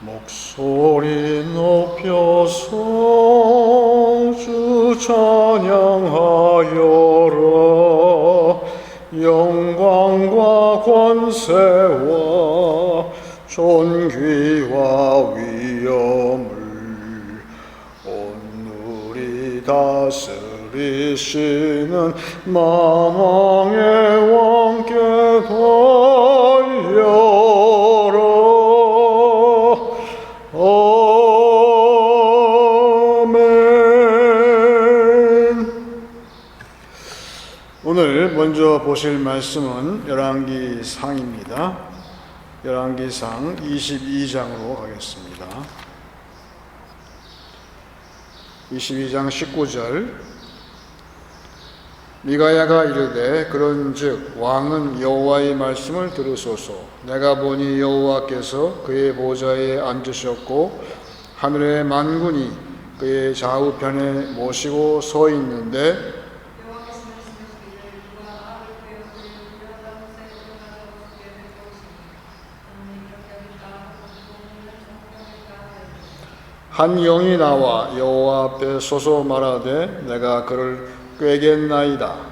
목소리 높여서 주 찬양하여라. 영광과 권세와 존귀와 위엄을 온누리 다스리시는 만왕의 왕께 돌려라. 오늘 먼저 보실 말씀은 열왕기상입니다. 열왕기상 22장으로 가겠습니다. 22장 19절. 미가야가 이르되 그런즉 왕은 여호와의 말씀을 들으소서. 내가 보니 여호와께서 그의 보좌에 앉으셨고 하늘의 만군이 그의 좌우편에 모시고 서 있는데 한 영이 나와 여호와 앞에 서서 말하되 내가 그를 꾀겠나이다.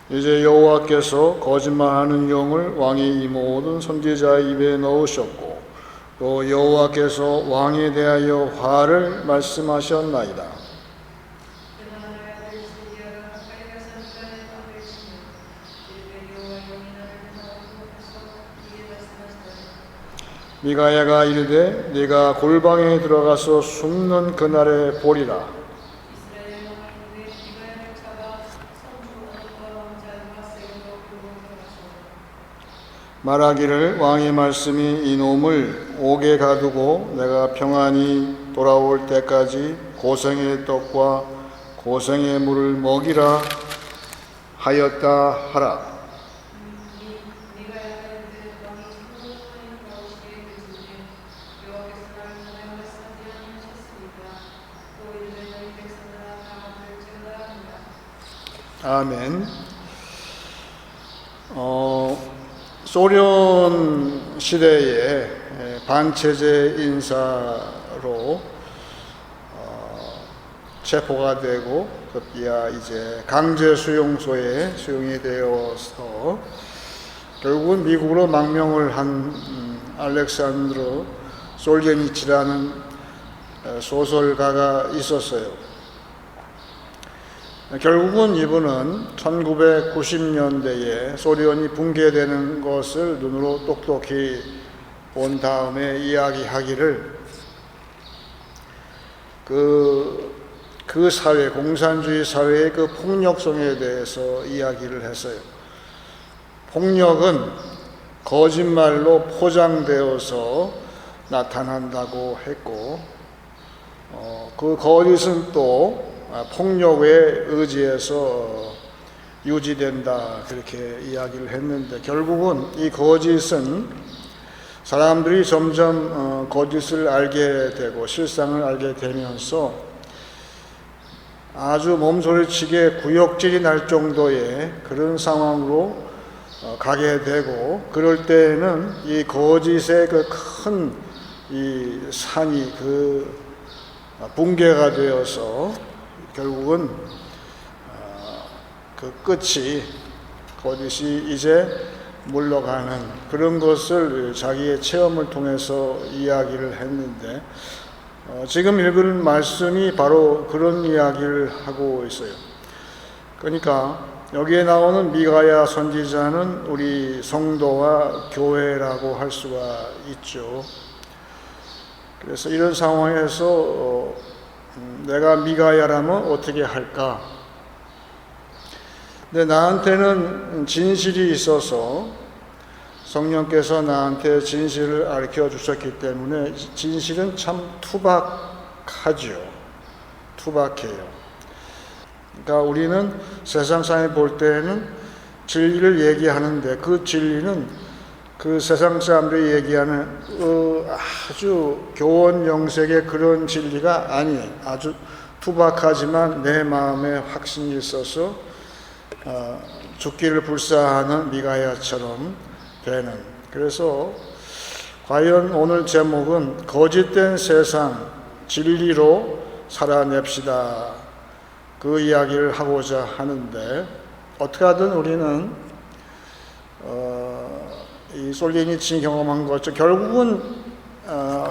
이제 여호와께서 거짓말하는 영을 왕이 이 모든 선지자의 입에 넣으셨고 또 여호와께서 왕에 대하여 화를 말씀하셨나이다. 미가야가 이르되 네가 골방에 들어가서 숨는 그날에 보리라. 말하기를 왕의 말씀이 이놈을 옥에 가두고 내가 평안히 돌아올 때까지 고생의 떡과 고생의 물을 먹이라 하였다 하라. 아멘. 소련 시대의 반체제 인사로 체포가 되고 급기야 이제 강제 수용소에 수용이 되어서 결국은 미국으로 망명을 한 알렉산드로 솔제니치라는 소설가가 있었어요. 결국은 이분은 1990년대에 소련이 붕괴되는 것을 눈으로 똑똑히 본 다음에 이야기하기를 그 사회, 공산주의 사회의 그 폭력성에 대해서 이야기를 했어요. 폭력은 거짓말로 포장되어서 나타난다고 했고 그 거짓은 또 폭력에 의지해서 유지된다 그렇게 이야기를 했는데 결국은 이 거짓은 사람들이 점점 거짓을 알게 되고 실상을 알게 되면서 아주 몸소리치게 구역질이 날 정도의 그런 상황으로 가게 되고 그럴 때에는 이 거짓의 그 큰 이 산이 그 붕괴가 되어서 결국은 그 끝이 거짓이 이제 물러가는 그런 것을 자기의 체험을 통해서 이야기를 했는데 지금 읽을 말씀이 바로 그런 이야기를 하고 있어요. 그러니까 여기에 나오는 미가야 선지자는 우리 성도와 교회라고 할 수가 있죠. 그래서 이런 상황에서 내가 미가야라면 어떻게 할까? 근데 나한테는 진실이 있어서 성령께서 나한테 진실을 가르쳐 주셨기 때문에 진실은 참 투박하죠. 투박해요. 그러니까 우리는 세상 사람이 볼 때는 진리를 얘기하는데 그 진리는 그 세상 사람들이 얘기하는 아주 교원 영색의 그런 진리가 아니에요. 아주 투박하지만 내 마음에 확신이 있어서 죽기를 불사하는 미가야처럼 되는. 그래서 과연 오늘 제목은 거짓된 세상 진리로 살아냅시다, 그 이야기를 하고자 하는데, 어떻게 하든 우리는 이 솔제니친이 경험한 것처럼 결국은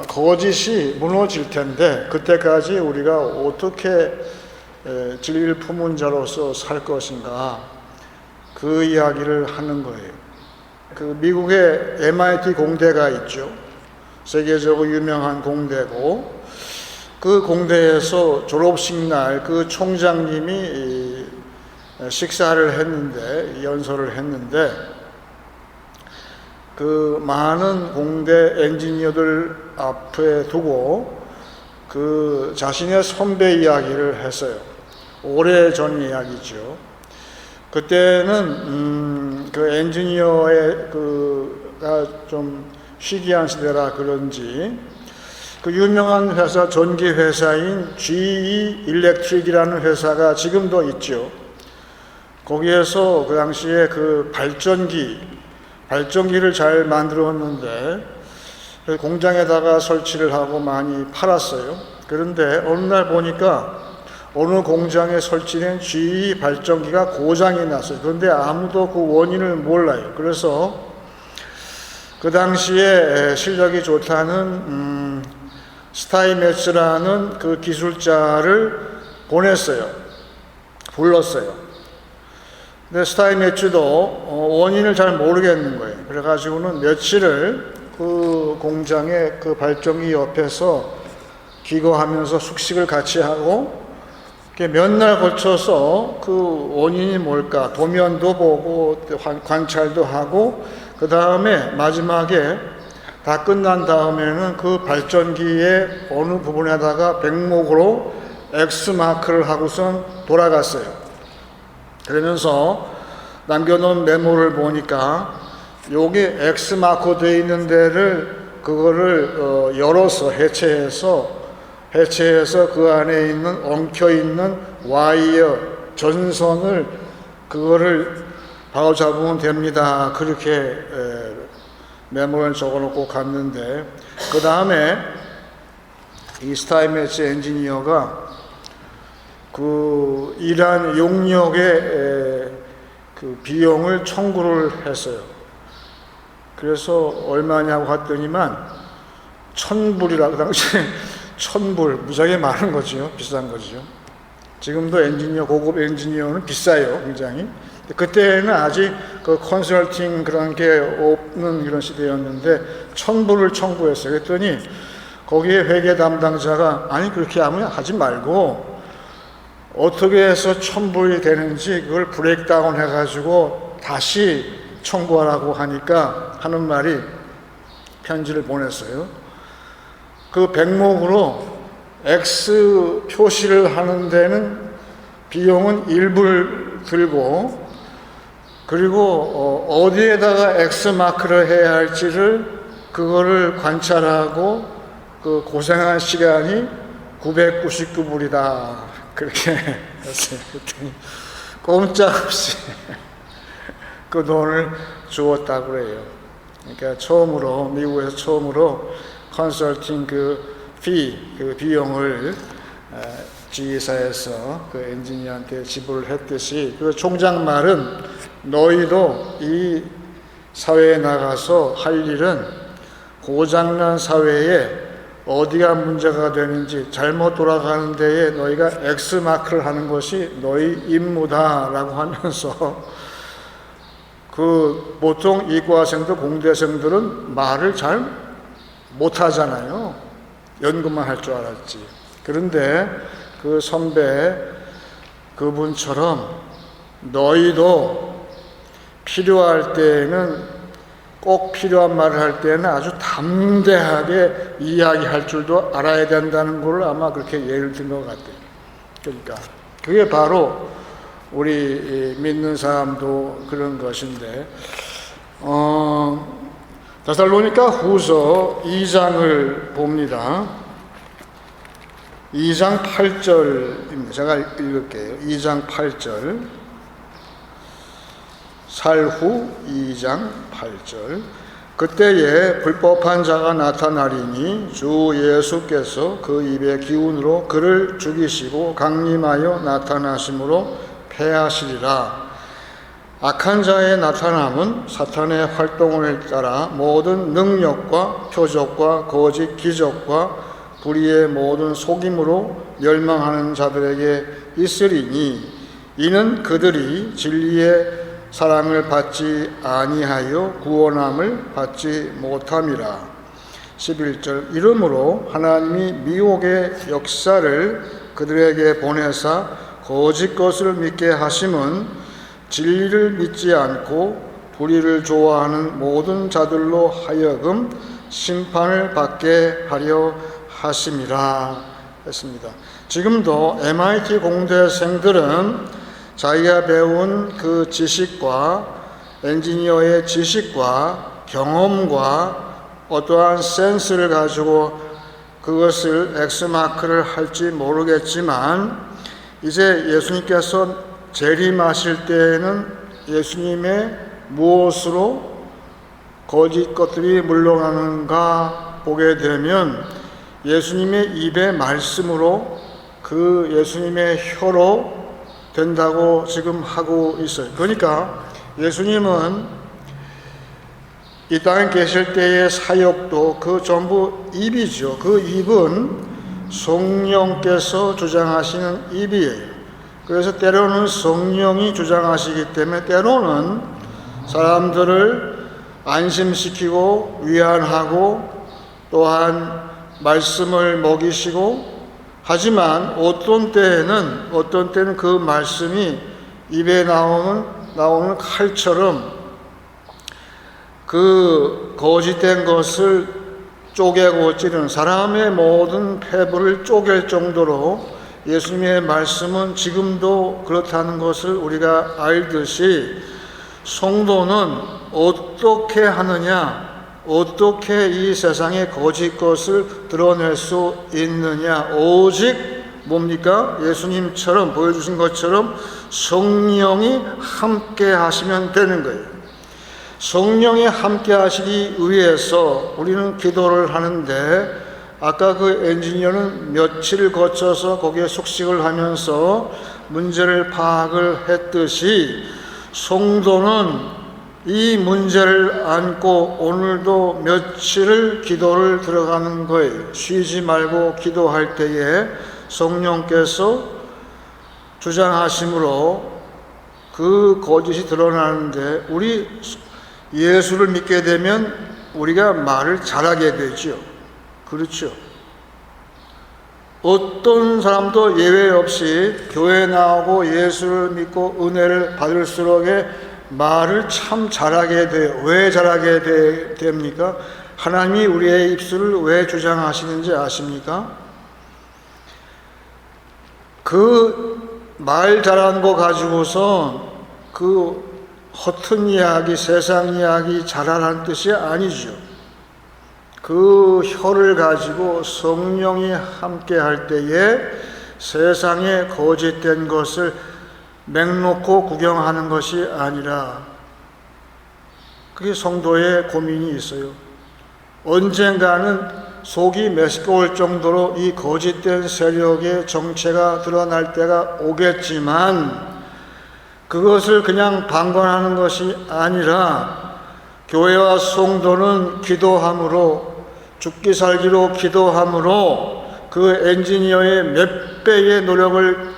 거짓이 무너질 텐데, 그때까지 우리가 어떻게 진리를 품은 자로서 살 것인가, 그 이야기를 하는 거예요. 그 미국의 MIT 공대가 있죠. 세계적으로 유명한 공대고, 그 공대에서 졸업식 날 그 총장님이 식사를 했는데, 연설을 했는데, 그 많은 공대 엔지니어들 앞에 두고 그 자신의 선배 이야기를 했어요. 오래전 이야기죠. 그때는 그 엔지니어의 그가 좀 희귀한 시대라 그런지 그 유명한 회사, 전기 회사인 GE 일렉트릭이라는 회사가 지금도 있죠. 거기에서 그 당시에 그 발전기를 잘 만들었는데 공장에다가 설치를 하고 많이 팔았어요. 그런데 어느 날 보니까 어느 공장에 설치된 GE 발전기가 고장이 났어요. 그런데 아무도 그 원인을 몰라요. 그래서 그 당시에 실력이 좋다는 스타이메츠라는 그 기술자를 불렀어요. 근데 스타이메츠도 원인을 잘 모르겠는 거예요. 그래가지고는 며칠을 그 공장의 그 발전기 옆에서 기거하면서 숙식을 같이 하고, 몇 날 걸쳐서 그 원인이 뭘까 도면도 보고 관찰도 하고, 그 다음에 마지막에 다 끝난 다음에는 그 발전기의 어느 부분에다가 백목으로 X마크를 하고선 돌아갔어요. 그러면서 남겨놓은 메모를 보니까 여기 X마크 되어 있는 데를 그거를 열어서 해체해서 그 안에 있는 엉켜있는 와이어 전선을 그거를 바로잡으면 됩니다. 그렇게 메모를 적어놓고 갔는데, 그 다음에 이 스타이메츠 엔지니어가 그 일한 용역의 그 비용을 청구를 했어요. 그래서 얼마냐고 했더니만 1,000불이라고, 그 당시에 1,000불, 무지하게 많은 거죠. 비싼 거죠. 지금도 고급 엔지니어는 비싸요, 굉장히. 그때는 아직 그 컨설팅 그런 게 없는 이런 시대였는데 1,000불을 청구했어요. 그랬더니 거기에 회계 담당자가 아니 그렇게 하지 말고 어떻게 해서 1,000불이 되는지 그걸 브레이크다운 해가지고 다시 청구하라고 하는 말이 편지를 보냈어요. 그 백목으로 X 표시를 하는 데는 비용은 1불 들고, 그리고 어디에다가 X마크를 해야 할지를 그거를 관찰하고 그 고생한 시간이 999불이다. 그렇게 했어요. 꼼짝없이 그 돈을 주었다고 그래요. 그러니까 미국에서 처음으로 컨설팅 그 비용을 지휘사에서 그 엔지니어한테 지불을 했듯이, 그 총장 말은 너희도 이 사회에 나가서 할 일은 고장난 사회에 어디가 문제가 되는지 잘못 돌아가는 데에 너희가 X마크를 하는 것이 너희 임무다라고 하면서, 그 보통 이과생들, 공대생들은 말을 잘 못하잖아요. 연구만 할 줄 알았지. 그런데 그 선배 그분처럼 너희도 필요할 때에는, 꼭 필요한 말을 할 때는 아주 담대하게 이야기할 줄도 알아야 된다는 걸 아마 그렇게 예를 든 것 같아요. 그러니까 그게 바로 우리 믿는 사람도 그런 것인데, 데살로니가 후서 2장을 봅니다. 2장 8절입니다. 제가 읽을게요. 2장 8절. 살후 2장 8절. 그때에 불법한 자가 나타나리니 주 예수께서 그 입의 기운으로 그를 죽이시고 강림하여 나타나심으로 패하시리라. 악한 자의 나타남은 사탄의 활동을 따라 모든 능력과 표적과 거짓 기적과 불의의 모든 속임으로 멸망하는 자들에게 있으리니 이는 그들이 진리의 사랑을 받지 아니하여 구원함을 받지 못함이라. 11절. 이러므로 하나님이 미혹의 역사를 그들에게 보내사 거짓 것을 믿게 하심은 진리를 믿지 않고 불의를 좋아하는 모든 자들로 하여금 심판을 받게 하려 하심이라 했습니다. 지금도 MIT 공대생들은 자기가 배운 그 지식과 엔지니어의 지식과 경험과 어떠한 센스를 가지고 그것을 X마크를 할지 모르겠지만 이제 예수님께서 재림하실 때에는 예수님의 무엇으로 거짓 것들이 물러나는가 보게 되면 예수님의 입의 말씀으로 그 예수님의 혀로 된다고 지금 하고 있어요. 그러니까 예수님은 이 땅에 계실 때의 사역도 그 전부 입이죠. 그 입은 성령께서 주장하시는 입이에요. 그래서 때로는 성령이 주장하시기 때문에 때로는 사람들을 안심시키고 위안하고 또한 말씀을 먹이시고 하지만 어떤 때는 그 말씀이 입에 나오는 칼처럼 그 거짓된 것을 쪼개고 찌르는 사람의 모든 폐부를 쪼갤 정도로 예수님의 말씀은 지금도 그렇다는 것을 우리가 알듯이 성도는 어떻게 하느냐, 어떻게 이 세상의 거짓 것을 드러낼 수 있느냐, 오직 뭡니까? 예수님처럼 보여주신 것처럼 성령이 함께 하시면 되는 거예요. 성령이 함께 하시기 위해서 우리는 기도를 하는데 아까 그 엔지니어는 며칠을 거쳐서 거기에 숙식을 하면서 문제를 파악을 했듯이 성도는 이 문제를 안고 오늘도 며칠을 기도를 들어가는 거예요. 쉬지 말고 기도할 때에 성령께서 주장하심으로 그 거짓이 드러나는데 우리 예수를 믿게 되면 우리가 말을 잘하게 되죠. 그렇죠. 어떤 사람도 예외 없이 교회 나오고 예수를 믿고 은혜를 받을수록에 말을 참 잘하게 돼요. 왜 잘하게 됩니까? 하나님이 우리의 입술을 왜 주장하시는지 아십니까? 그 말 잘하는 거 가지고서 그 허튼 이야기, 세상 이야기 잘하라는 뜻이 아니죠. 그 혀를 가지고 성령이 함께 할 때에 세상에 거짓된 것을 맹놓고 구경하는 것이 아니라 그게 성도의 고민이 있어요. 언젠가는 속이 메스꺼울 정도로 이 거짓된 세력의 정체가 드러날 때가 오겠지만 그것을 그냥 방관하는 것이 아니라 교회와 성도는 기도함으로 죽기 살기로 기도함으로 그 엔지니어의 몇 배의 노력을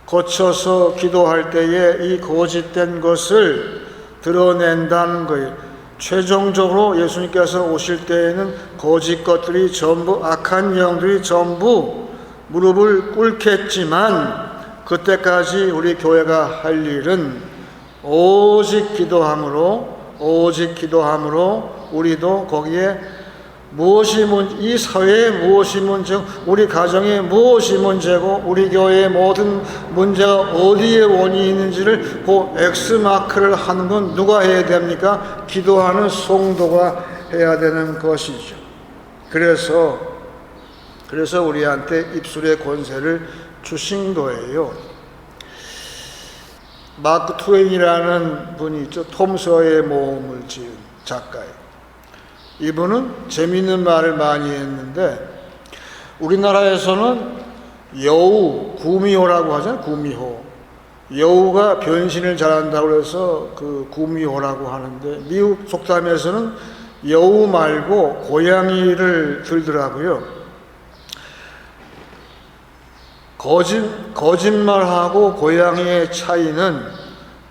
거쳐서 기도할 때에 이 거짓된 것을 드러낸다는 거예요. 최종적으로 예수님께서 오실 때에는 거짓 것들이 전부 악한 영들이 전부 무릎을 꿇겠지만 그때까지 우리 교회가 할 일은 오직 기도함으로 우리도 거기에 무엇이 이 사회에 무엇이 문제고 우리 가정에 무엇이 문제고 우리 교회의 모든 문제가 어디에 원인이 있는지를 그 X마크를 하는 건 누가 해야 됩니까? 기도하는 성도가 해야 되는 것이죠. 그래서 우리한테 입술의 권세를 주신 거예요. 마크 트웨인이라는 분이 있죠. 톰 서의 모험을 지은 작가예요. 이분은 재미있는 말을 많이 했는데, 우리나라에서는 여우, 구미호라고 하잖아요. 구미호. 여우가 변신을 잘한다고 해서 그 구미호라고 하는데, 미국 속담에서는 여우 말고 고양이를 들더라고요. 거짓말하고 고양이의 차이는,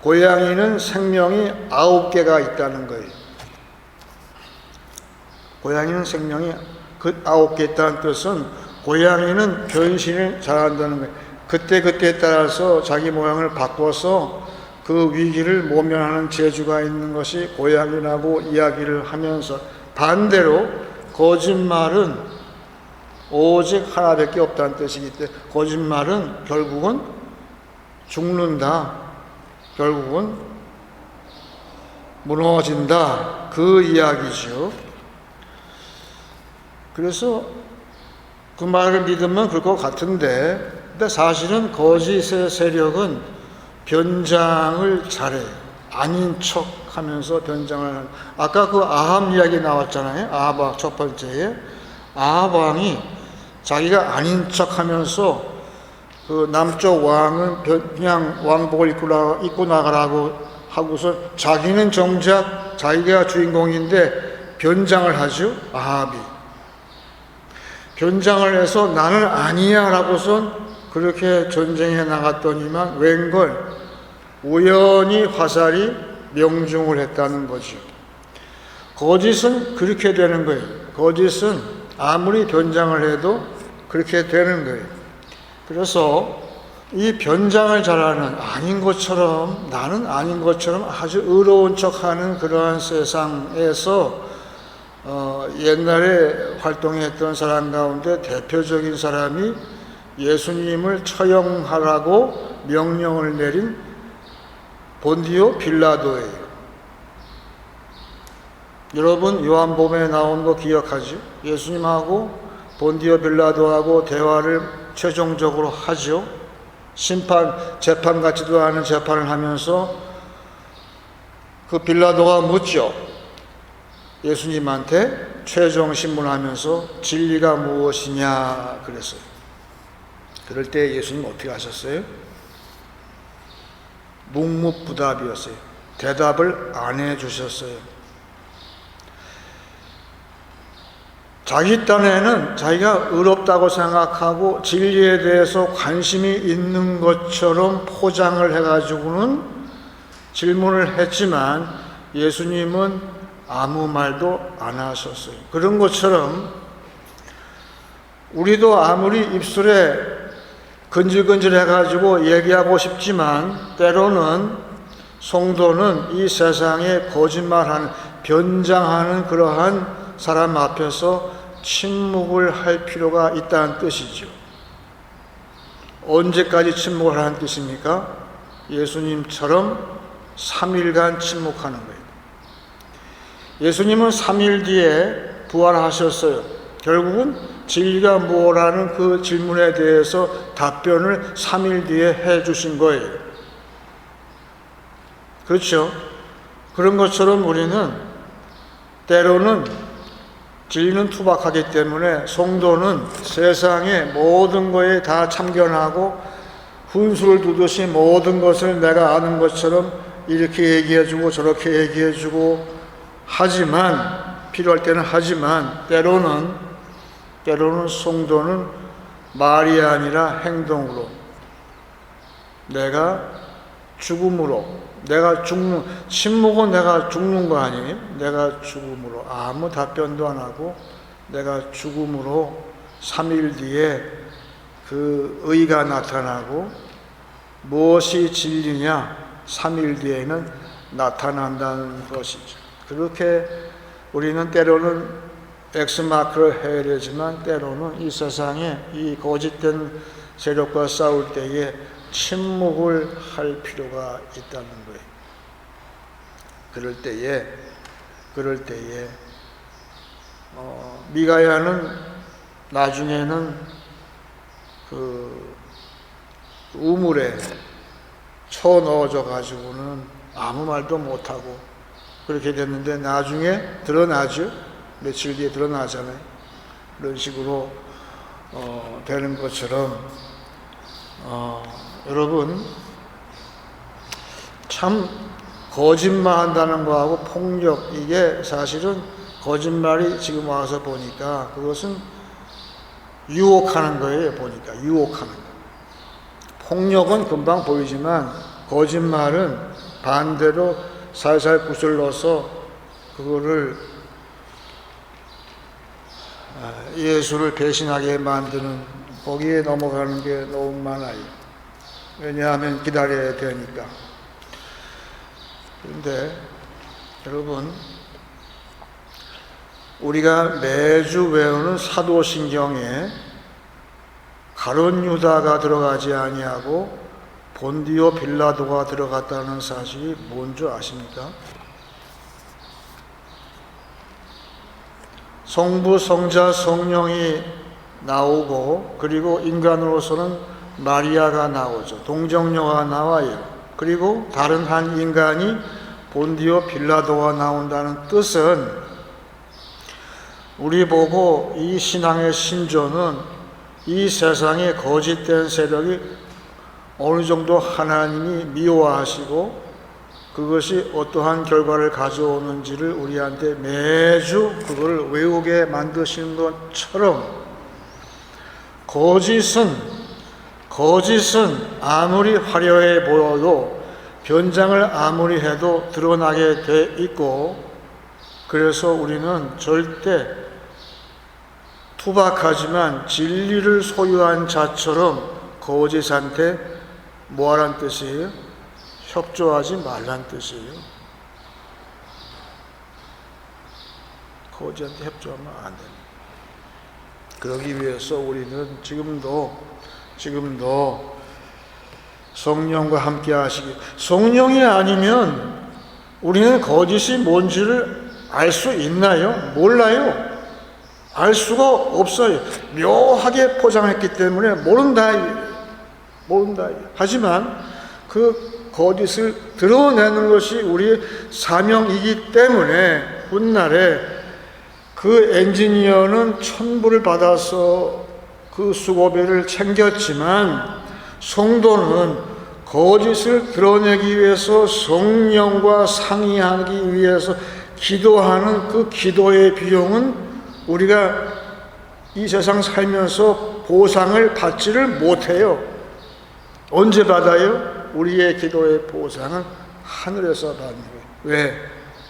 고양이는 생명이 9개가 있다는 거예요. 고양이는 생명이 그 9개 있다는 뜻은, 고양이는 변신을 잘한다는 거예요. 그때에 따라서 자기 모양을 바꿔서 그 위기를 모면하는 재주가 있는 것이 고양이라고 이야기를 하면서, 반대로 거짓말은 오직 하나밖에 없다는 뜻이기 때문에, 거짓말은 결국은 죽는다, 결국은 무너진다, 그 이야기죠. 그래서 그 말을 믿으면 그럴 것 같은데, 근데 사실은 거짓의 세력은 변장을 잘해요. 아닌 척 하면서 변장을 하는. 아까 그 아합 이야기 나왔잖아요. 아합 왕 첫 번째에. 아합 왕이 자기가 아닌 척 하면서 그 남쪽 왕은 그냥 왕복을 입고 나가라고 하고서, 자기는 정작 자기가 주인공인데 변장을 하죠. 아합이. 변장을 해서 나는 아니야 라고선 그렇게 전쟁에 나갔더니만 웬걸 우연히 화살이 명중을 했다는 거죠. 거짓은 그렇게 되는 거예요. 거짓은 아무리 변장을 해도 그렇게 되는 거예요. 그래서 이 변장을 잘하는, 아닌 것처럼, 나는 아닌 것처럼 아주 의로운 척하는 그러한 세상에서 옛날에 활동했던 사람 가운데 대표적인 사람이 예수님을 처형하라고 명령을 내린 본디오 빌라도예요. 여러분 요한복음에 나온 거 기억하죠? 예수님하고 본디오 빌라도하고 대화를 최종적으로 하죠. 재판 같지도 않은 재판을 하면서 그 빌라도가 묻죠. 예수님한테 최종 신문하면서 진리가 무엇이냐 그랬어요. 그럴 때 예수님 어떻게 하셨어요? 묵묵부답이었어요. 대답을 안 해주셨어요. 자기 딴에는 자기가 의롭다고 생각하고 진리에 대해서 관심이 있는 것처럼 포장을 해가지고는 질문을 했지만, 예수님은 아무 말도 안 하셨어요. 그런 것처럼 우리도 아무리 입술에 근질근질 해가지고 얘기하고 싶지만, 때로는 성도는 이 세상에 거짓말하는, 변장하는 그러한 사람 앞에서 침묵을 할 필요가 있다는 뜻이죠. 언제까지 침묵을 하는 뜻입니까? 예수님처럼 3일간 침묵하는 거예요. 예수님은 3일 뒤에 부활하셨어요. 결국은 진리가 뭐라는 그 질문에 대해서 답변을 3일 뒤에 해 주신 거예요. 그렇죠? 그런 것처럼 우리는 때로는 진리는 투박하기 때문에 성도는 세상의 모든 거에 다 참견하고 훈수를 두듯이 모든 것을 내가 아는 것처럼 이렇게 얘기해주고 저렇게 얘기해주고 하지만, 필요할 때는 하지만, 때로는 성도는 말이 아니라 행동으로, 내가 죽음으로, 침묵은 내가 죽는 거 아니에요? 내가 죽음으로, 아무 답변도 안 하고 내가 죽음으로 3일 뒤에 그 의가 나타나고, 무엇이 진리냐? 3일 뒤에는 나타난다는 것이죠. 그렇게 우리는 때로는 엑스마크를 해야 되지만, 때로는 이 세상에 이 거짓된 세력과 싸울 때에 침묵을 할 필요가 있다는 거예요. 그럴 때에 미가야는 나중에는 그 우물에 쳐 넣어져 가지고는 아무 말도 못하고 그렇게 됐는데 나중에 드러나죠. 며칠 뒤에 드러나잖아요. 그런 식으로 되는 것처럼 여러분 참 거짓말한다는 거하고 폭력 이게 사실은 거짓말이 지금 와서 보니까 그것은 유혹하는 거예요. 보니까 유혹하는 거. 폭력은 금방 보이지만 거짓말은 반대로 살살 구슬러서 그거를 예수를 배신하게 만드는 거기에 넘어가는 게 너무 많아요. 왜냐하면 기다려야 되니까. 그런데 여러분 우리가 매주 외우는 사도신경에 가룟 유다가 들어가지 아니하고 본디오 빌라도가 들어갔다는 사실이 뭔지 아십니까? 성부, 성자, 성령이 나오고 그리고 인간으로서는 마리아가 나오죠. 동정녀가 나와요. 그리고 다른 한 인간이 본디오 빌라도가 나온다는 뜻은 우리 보고 이 신앙의 신조는 이 세상의 거짓된 세력이 어느 정도 하나님이 미워하시고 그것이 어떠한 결과를 가져오는지를 우리한테 매주 그걸 외우게 만드시는 것처럼 거짓은 아무리 화려해 보여도 변장을 아무리 해도 드러나게 돼 있고 그래서 우리는 절대 투박하지만 진리를 소유한 자처럼 거짓한테 뭐하란 뜻이에요? 협조하지 말란 뜻이에요. 거짓한테 협조하면 안 됩니다. 그러기 위해서 우리는 지금도 성령과 함께 하시기. 성령이 아니면 우리는 거짓이 뭔지를 알 수 있나요? 몰라요. 알 수가 없어요. 묘하게 포장했기 때문에 모른다. 하지만 그 거짓을 드러내는 것이 우리의 사명이기 때문에 훗날에 그 엔지니어는 천부를 받아서 그 수고비를 챙겼지만 성도는 거짓을 드러내기 위해서 성령과 상의하기 위해서 기도하는 그 기도의 비용은 우리가 이 세상 살면서 보상을 받지를 못해요. 언제 받아요? 우리의 기도의 보상은 하늘에서 받는 거예요. 왜?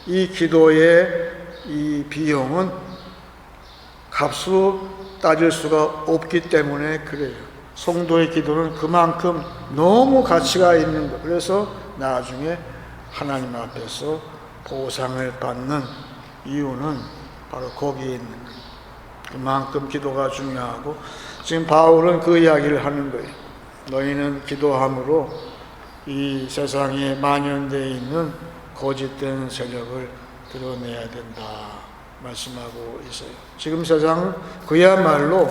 이 기도의 이 비용은 값으로 따질 수가 없기 때문에 그래요. 성도의 기도는 그만큼 너무 가치가 있는 거예요. 그래서 나중에 하나님 앞에서 보상을 받는 이유는 바로 거기에 있는 거예요. 그만큼 기도가 중요하고 지금 바울은 그 이야기를 하는 거예요. 너희는 기도함으로 이 세상에 만연되어 있는 거짓된 세력을 드러내야 된다 말씀하고 있어요. 지금 세상은 그야말로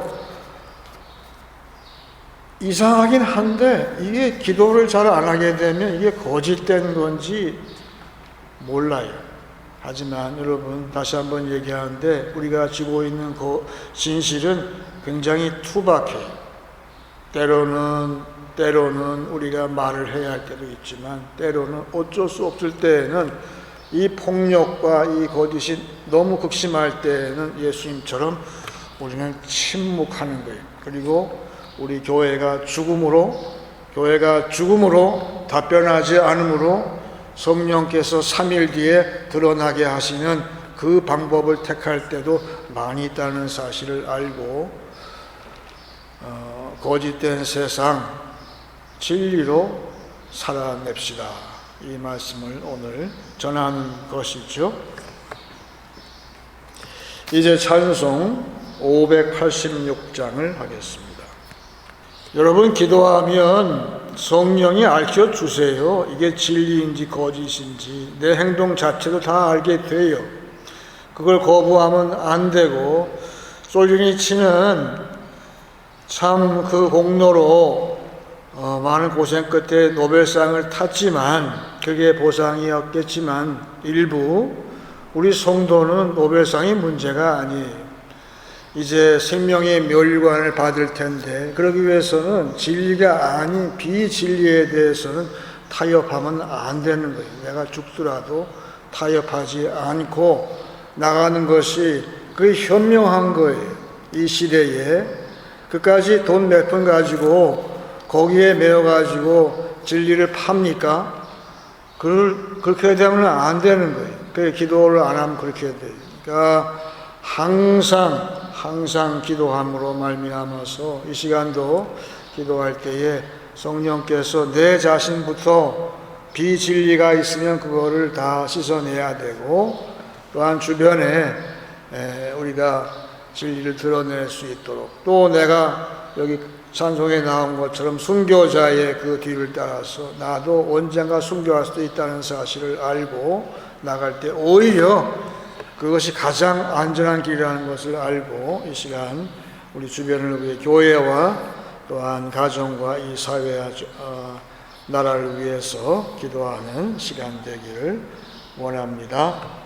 이상하긴 한데 이게 기도를 잘 안 하게 되면 이게 거짓된 건지 몰라요. 하지만 여러분 다시 한번 얘기하는데 우리가 지고 있는 그 진실은 굉장히 투박해요. 때로는 우리가 말을 해야 할 때도 있지만 때로는 어쩔 수 없을 때에는 이 폭력과 이 거짓이 너무 극심할 때에는 예수님처럼 우리는 침묵하는 거예요. 그리고 우리 교회가 죽음으로 답변하지 않으므로 성령께서 3일 뒤에 드러나게 하시는 그 방법을 택할 때도 많이 있다는 사실을 알고 거짓된 세상 진리로 살아냅시다. 이 말씀을 오늘 전하는 것이죠. 이제 찬송 586장을 하겠습니다. 여러분 기도하면 성령이 알려주세요. 이게 진리인지 거짓인지 내 행동 자체도 다 알게 돼요. 그걸 거부하면 안 되고, 솔제니치는 참 그 공로로 많은 고생 끝에 노벨상을 탔지만, 그게 보상이었겠지만 일부 우리 성도는 노벨상이 문제가 아니에요. 이제 생명의 멸관을 받을 텐데, 그러기 위해서는 진리가 아닌 비진리에 대해서는 타협하면 안 되는 거예요. 내가 죽더라도 타협하지 않고 나가는 것이 그게 현명한 거예요. 이 시대에 그까지 돈 몇 푼 가지고 거기에 매여가지고 진리를 팝니까? 그렇게 되면 안 되는 거예요. 그 기도를 안 하면 그렇게 돼요. 그러니까 항상 기도함으로 말미암아서 이 시간도 기도할 때에 성령께서 내 자신부터 비진리가 있으면 그거를 다 씻어내야 되고, 또한 주변에 우리가 진리를 드러낼 수 있도록, 또 내가 여기 찬송에 나온 것처럼 순교자의 그 뒤를 따라서 나도 언젠가 순교할 수도 있다는 사실을 알고 나갈 때 오히려 그것이 가장 안전한 길이라는 것을 알고, 이 시간 우리 주변을 위해 교회와 또한 가정과 이 사회와 나라를 위해서 기도하는 시간 되기를 원합니다.